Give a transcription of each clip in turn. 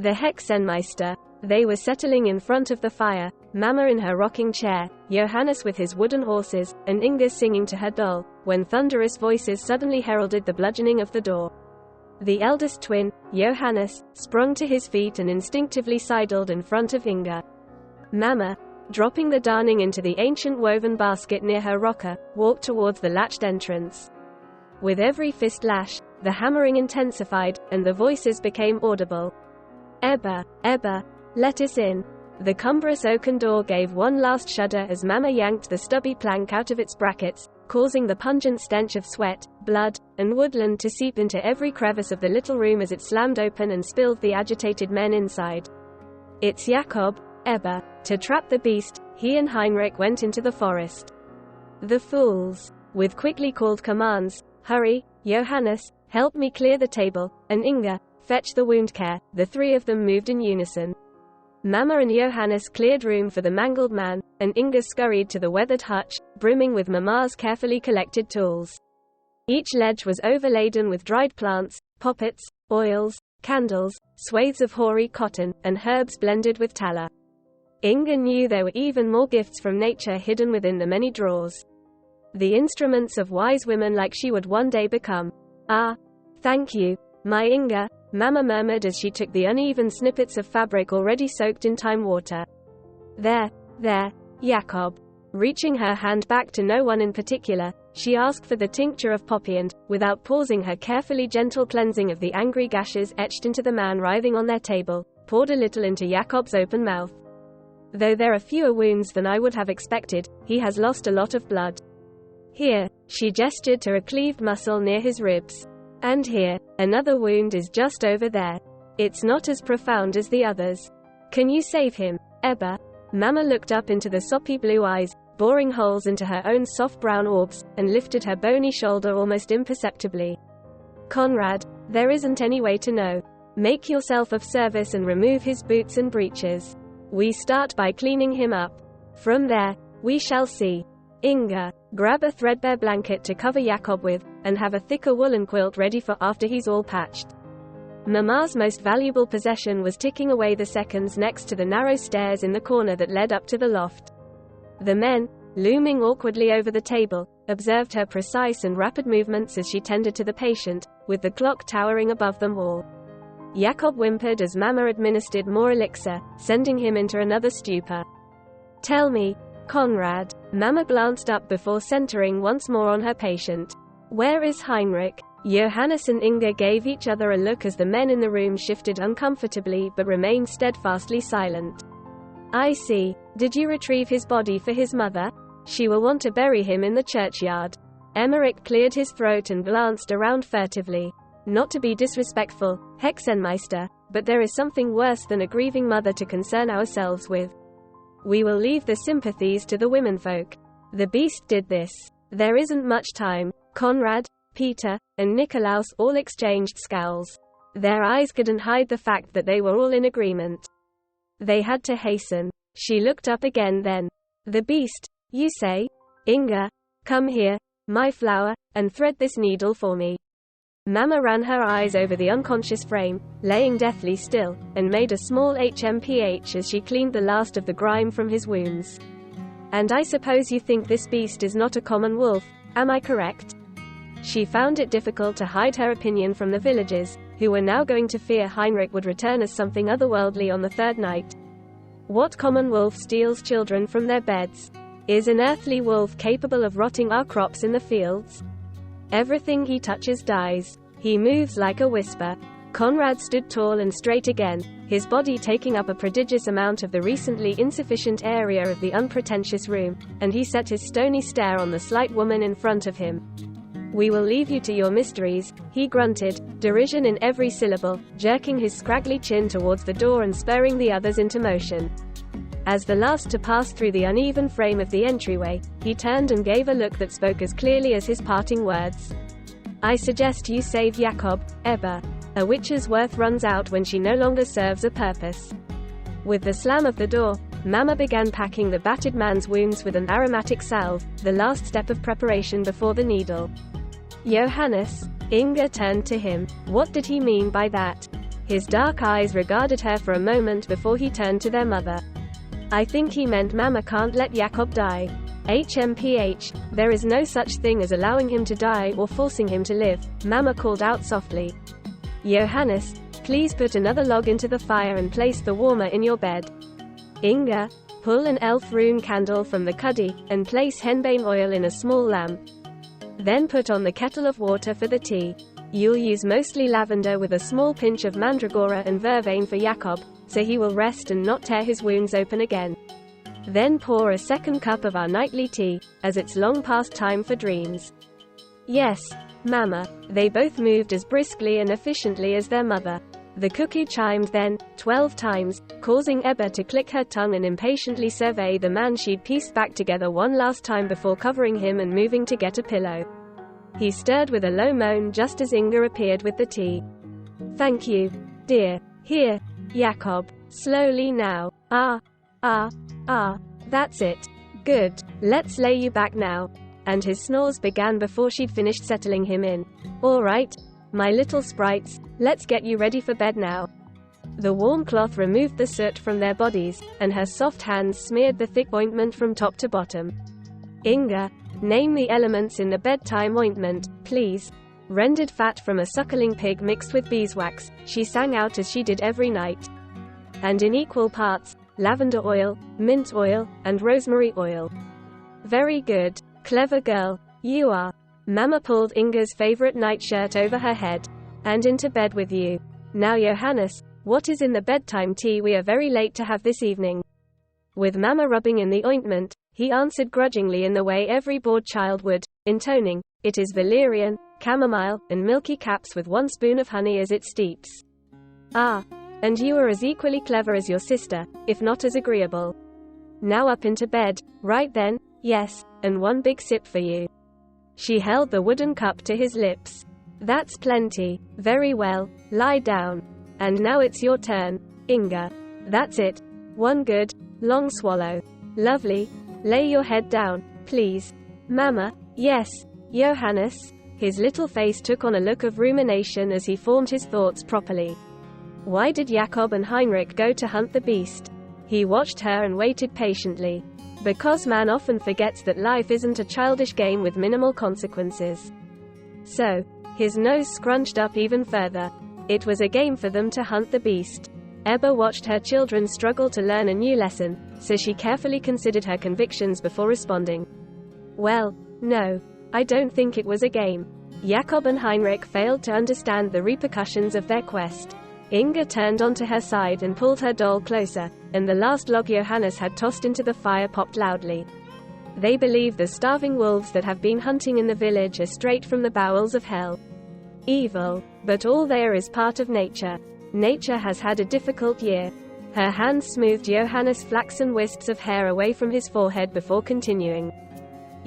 The Hexenmeister. They were settling in front of the fire, Mama in her rocking chair, Johannes with his wooden horses, and Inga singing to her doll, when thunderous voices suddenly heralded the bludgeoning of the door. The eldest twin, Johannes, sprung to his feet and instinctively sidled in front of Inga. Mama, dropping the darning into the ancient woven basket near her rocker, walked towards the latched entrance. With every fist lash, the hammering intensified, and the voices became audible. Ebba, Ebba, let us in. The cumbrous oaken door gave one last shudder as Mama yanked the stubby plank out of its brackets, causing the pungent stench of sweat, blood, and woodland to seep into every crevice of the little room as it slammed open and spilled the agitated men inside. It's Jakob, Ebba. To trap the beast, he and Heinrich went into the forest. The fools. With quickly called commands, hurry, Johannes, help me clear the table, and Inga, fetch the wound care, the three of them moved in unison. Mama and Johannes cleared room for the mangled man, and Inga scurried to the weathered hutch, brimming with Mama's carefully collected tools. Each ledge was overladen with dried plants, poppets, oils, candles, swathes of hoary cotton, and herbs blended with tallow. Inga knew there were even more gifts from nature hidden within the many drawers. The instruments of wise women like she would one day become. Ah, thank you, my Inga, Mama murmured as she took the uneven snippets of fabric already soaked in thyme water. There, Jakob. Reaching her hand back to no one in particular, she asked for the tincture of poppy and, without pausing her carefully gentle cleansing of the angry gashes etched into the man writhing on their table, poured a little into Jakob's open mouth. Though there are fewer wounds than I would have expected, he has lost a lot of blood. Here, she gestured to a cleaved muscle near his ribs. And here, another wound is just over there. It's not as profound as the others. Can you save him, Ebba? Mama looked up into the soppy blue eyes, boring holes into her own soft brown orbs, and lifted her bony shoulder almost imperceptibly. Conrad, there isn't any way to know. Make yourself of service and remove his boots and breeches. We start by cleaning him up. From there, we shall see. Inga, grab a threadbare blanket to cover Jakob with, and have a thicker woolen quilt ready for after he's all patched. Mama's most valuable possession was ticking away the seconds next to the narrow stairs in the corner that led up to the loft. The men, looming awkwardly over the table, observed her precise and rapid movements as she tended to the patient, with the clock towering above them all. Jakob whimpered as Mama administered more elixir, sending him into another stupor. Tell me, Conrad. Mama glanced up before centering once more on her patient. Where is Heinrich? Johannes and Inga gave each other a look as the men in the room shifted uncomfortably but remained steadfastly silent. I see. Did you retrieve his body for his mother? She will want to bury him in the churchyard. Emmerich cleared his throat and glanced around furtively. Not to be disrespectful, Hexenmeister, but there is something worse than a grieving mother to concern ourselves with. We will leave the sympathies to the womenfolk. The beast did this. There isn't much time. Conrad, Peter, and Nikolaus all exchanged scowls. Their eyes couldn't hide the fact that they were all in agreement. They had to hasten. She looked up again then. The beast, you say? Inga, come here, my flower, and thread this needle for me. Mama ran her eyes over the unconscious frame, laying deathly still, and made a small HMPH as she cleaned the last of the grime from his wounds. And I suppose you think this beast is not a common wolf, am I correct? She found it difficult to hide her opinion from the villagers, who were now going to fear Heinrich would return as something otherworldly on the third night. What common wolf steals children from their beds? Is an earthly wolf capable of rotting our crops in the fields? Everything he touches dies. He moves like a whisper. Conrad stood tall and straight again, his body taking up a prodigious amount of the recently insufficient area of the unpretentious room, and he set his stony stare on the slight woman in front of him. We will leave you to your mysteries, he grunted, derision in every syllable, jerking his scraggly chin towards the door and spurring the others into motion. As the last to pass through the uneven frame of the entryway, he turned and gave a look that spoke as clearly as his parting words. I suggest you save Jakob, Ebba. A witch's worth runs out when she no longer serves a purpose. With the slam of the door, Mama began packing the battered man's wounds with an aromatic salve, the last step of preparation before the needle. Johannes, Inga turned to him. What did he mean by that? His dark eyes regarded her for a moment before he turned to their mother. I think he meant Mama can't let Jakob die. HMPH, there is no such thing as allowing him to die or forcing him to live, Mama called out softly. Johannes, please put another log into the fire and place the warmer in your bed. Inga, pull an elf rune candle from the cuddy, and place henbane oil in a small lamp. Then put on the kettle of water for the tea. You'll use mostly lavender with a small pinch of mandragora and vervain for Jakob, so he will rest and not tear his wounds open again. Then pour a second cup of our nightly tea, as it's long past time for dreams. Yes, Mama. They both moved as briskly and efficiently as their mother. The cuckoo chimed then, 12 times, causing Ebba to click her tongue and impatiently survey the man she'd pieced back together one last time before covering him and moving to get a pillow. He stirred with a low moan just as Inga appeared with the tea. Thank you, dear. Here, Jakob. Slowly now. That's it. Good. Let's lay you back now. And his snores began before she'd finished settling him in. All right, my little sprites, let's get you ready for bed now. The warm cloth removed the soot from their bodies, and her soft hands smeared the thick ointment from top to bottom. Inga, name the elements in the bedtime ointment, please. Rendered fat from a suckling pig mixed with beeswax, she sang out as she did every night. And in equal parts, lavender oil, mint oil, and rosemary oil. Very good. Clever girl, you are. Mama pulled Inga's favorite nightshirt over her head. And into bed with you. Now Johannes, what is in the bedtime tea we are very late to have this evening? With Mama rubbing in the ointment, he answered grudgingly in the way every bored child would, intoning, it is valerian, chamomile, and milky caps with 1 spoon of honey as it steeps. Ah, and you are as equally clever as your sister, if not as agreeable. Now up into bed, right then, yes, and 1 big sip for you. She held the wooden cup to his lips. That's plenty. Very well, lie down. And now it's your turn, Inga. That's it. 1 good, long swallow. Lovely. Lay your head down, please. Mama, yes, Johannes. His little face took on a look of rumination as he formed his thoughts properly. Why did Jakob and Heinrich go to hunt the beast? He watched her and waited patiently. Because man often forgets that life isn't a childish game with minimal consequences. So, his nose scrunched up even further. It was a game for them to hunt the beast. Ebba watched her children struggle to learn a new lesson, so she carefully considered her convictions before responding. Well, no, I don't think it was a game. Jakob and Heinrich failed to understand the repercussions of their quest. Inga turned onto her side and pulled her doll closer, and the last log Johannes had tossed into the fire popped loudly. They believe the starving wolves that have been hunting in the village are straight from the bowels of hell. Evil, but all there is part of nature. Nature has had a difficult year. Her hand smoothed Johannes' flaxen wisps of hair away from his forehead before continuing.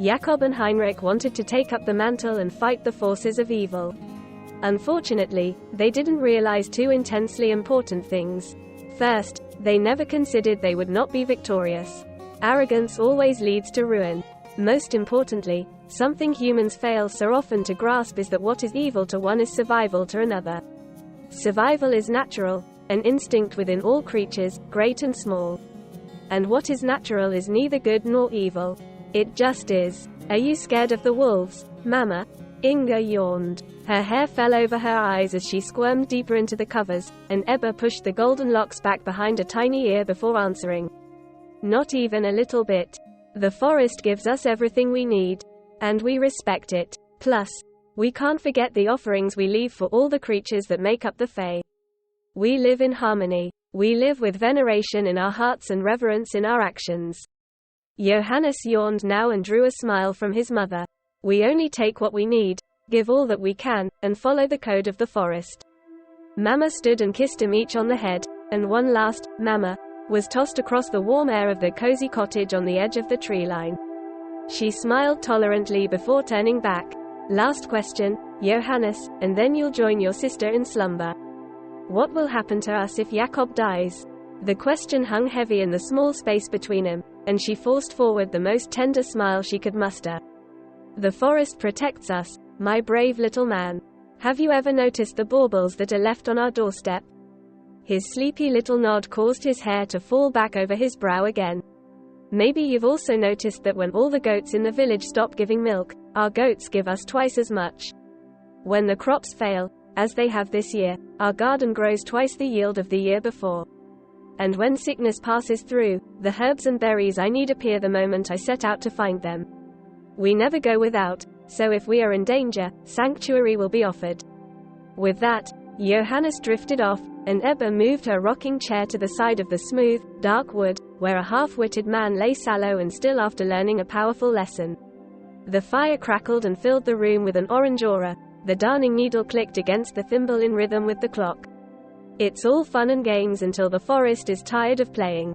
Jakob and Heinrich wanted to take up the mantle and fight the forces of evil. Unfortunately, they didn't realize 2 intensely important things. First, they never considered they would not be victorious. Arrogance always leads to ruin. Most importantly, something humans fail so often to grasp is that what is evil to one is survival to another. Survival is natural, an instinct within all creatures, great and small. And what is natural is neither good nor evil. It just is. Are you scared of the wolves, Mama? Inga yawned. Her hair fell over her eyes as she squirmed deeper into the covers, and Ebba pushed the golden locks back behind a tiny ear before answering. Not even a little bit. The forest gives us everything we need. And we respect it. Plus, we can't forget the offerings we leave for all the creatures that make up the Fae. We live in harmony. We live with veneration in our hearts and reverence in our actions. Johannes yawned now and drew a smile from his mother. We only take what we need, give all that we can, and follow the code of the forest. Mama stood and kissed him each on the head, and one last, Mama, was tossed across the warm air of the cozy cottage on the edge of the tree line. She smiled tolerantly before turning back. Last question, Johannes, and then you'll join your sister in slumber. What will happen to us if Jakob dies? The question hung heavy in the small space between them, and she forced forward the most tender smile she could muster. The forest protects us, my brave little man. Have you ever noticed the baubles that are left on our doorstep? His sleepy little nod caused his hair to fall back over his brow again. Maybe you've also noticed that when all the goats in the village stop giving milk, our goats give us twice as much. When the crops fail, as they have this year, our garden grows twice the yield of the year before. And when sickness passes through, the herbs and berries I need appear the moment I set out to find them. We never go without, so if we are in danger, sanctuary will be offered. With that, Johannes drifted off, and Ebba moved her rocking chair to the side of the smooth, dark wood, where a half-witted man lay sallow and still after learning a powerful lesson. The fire crackled and filled the room with an orange aura. The darning needle clicked against the thimble in rhythm with the clock. It's all fun and games until the forest is tired of playing.